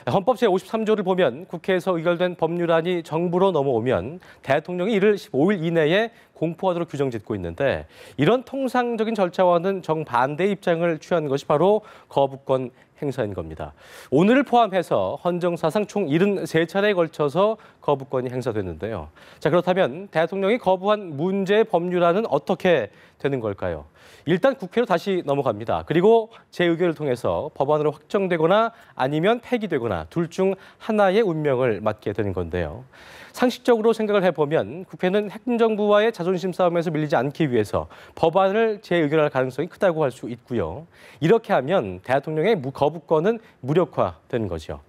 헌법 제53조를 보면 국회에서 의결된 법률안이 정부로 넘어오면 대통령이 이를 15일 이내에 공포하도록 규정짓고 있는데 이런 통상적인 절차와는 정반대의 입장을 취한 것이 바로 거부권 행사인 겁니다. 오늘을 포함해서 헌정사상 총 73차례에 걸쳐서 거부권이 행사됐는데요. 자, 그렇다면 대통령이 거부한 문제의 법률안은 어떻게 되는 걸까요? 일단 국회로 다시 넘어갑니다. 그리고 재의결을 통해서 법안으로 확정되거나 아니면 폐기되거나 둘 중 하나의 운명을 맞게 되는 건데요. 상식적으로 생각을 해보면 국회는 행정부와의 자존심 싸움에서 밀리지 않기 위해서 법안을 재의결할 가능성이 크다고 할 수 있고요. 이렇게 하면 대통령의 거부권은 무력화되는 거죠.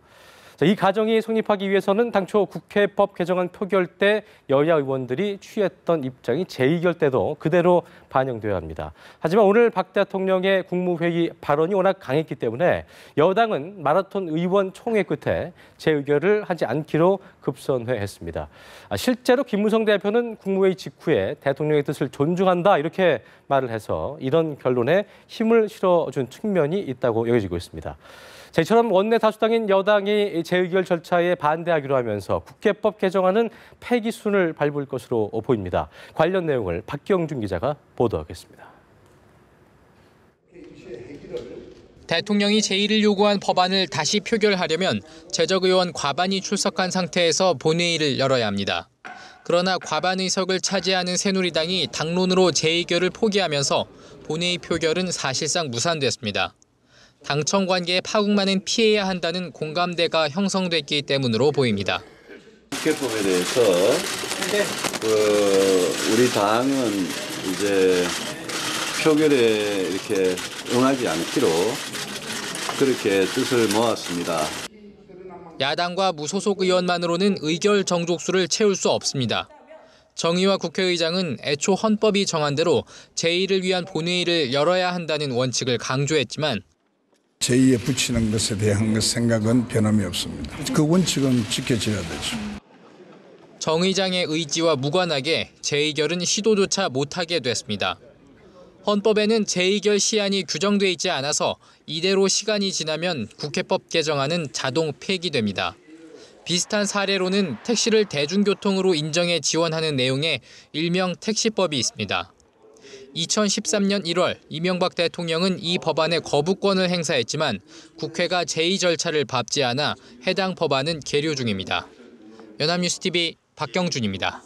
자, 이 가정이 성립하기 위해서는 당초 국회법 개정안 표결 때 여야 의원들이 취했던 입장이 재의결 때도 그대로 반영돼야 합니다. 하지만 오늘 박 대통령의 국무회의 발언이 워낙 강했기 때문에 여당은 마라톤 의원 총회 끝에 재의결을 하지 않기로 급선회했습니다. 실제로 김무성 대표는 국무회의 직후에 대통령의 뜻을 존중한다 이렇게 말을 해서 이런 결론에 힘을 실어준 측면이 있다고 여겨지고 있습니다. 이처럼 원내 다수당인 여당이 재의결 절차에 반대하기로 하면서 국회법 개정안은 폐기순을 밟을 것으로 보입니다. 관련 내용을 박경준 기자가 보도하겠습니다. 대통령이 제의를 요구한 법안을 다시 표결하려면 재적의원 과반이 출석한 상태에서 본회의를 열어야 합니다. 그러나 과반 의석을 차지하는 새누리당이 당론으로 재의결을 포기하면서 본회의 표결은 사실상 무산됐습니다. 당청 관계에 파국만은 피해야 한다는 공감대가 형성됐기 때문으로 보입니다. 국회법에 대해서 우리 당은 이제 표결에 이렇게 응하지 않기로 그렇게 뜻을 모았습니다. 야당과 무소속 의원만으로는 의결 정족수를 채울 수 없습니다. 정의와 국회의장은 애초 헌법이 정한 대로 제의를 위한 본회의를 열어야 한다는 원칙을 강조했지만 제의에 붙이는 것에 대한 생각은 변함이 없습니다. 그 원칙은 지켜져야 되죠. 정 의장의 의지와 무관하게 재의결은 시도조차 못하게 됐습니다. 헌법에는 재의결 시한이 규정돼 있지 않아서 이대로 시간이 지나면 국회법 개정안은 자동 폐기됩니다. 비슷한 사례로는 택시를 대중교통으로 인정해 지원하는 내용의 일명 택시법이 있습니다. 2013년 1월 이명박 대통령은 이 법안에 거부권을 행사했지만 국회가 제의 절차를 밟지 않아 해당 법안은 계류 중입니다. 연합뉴스TV 박경준입니다.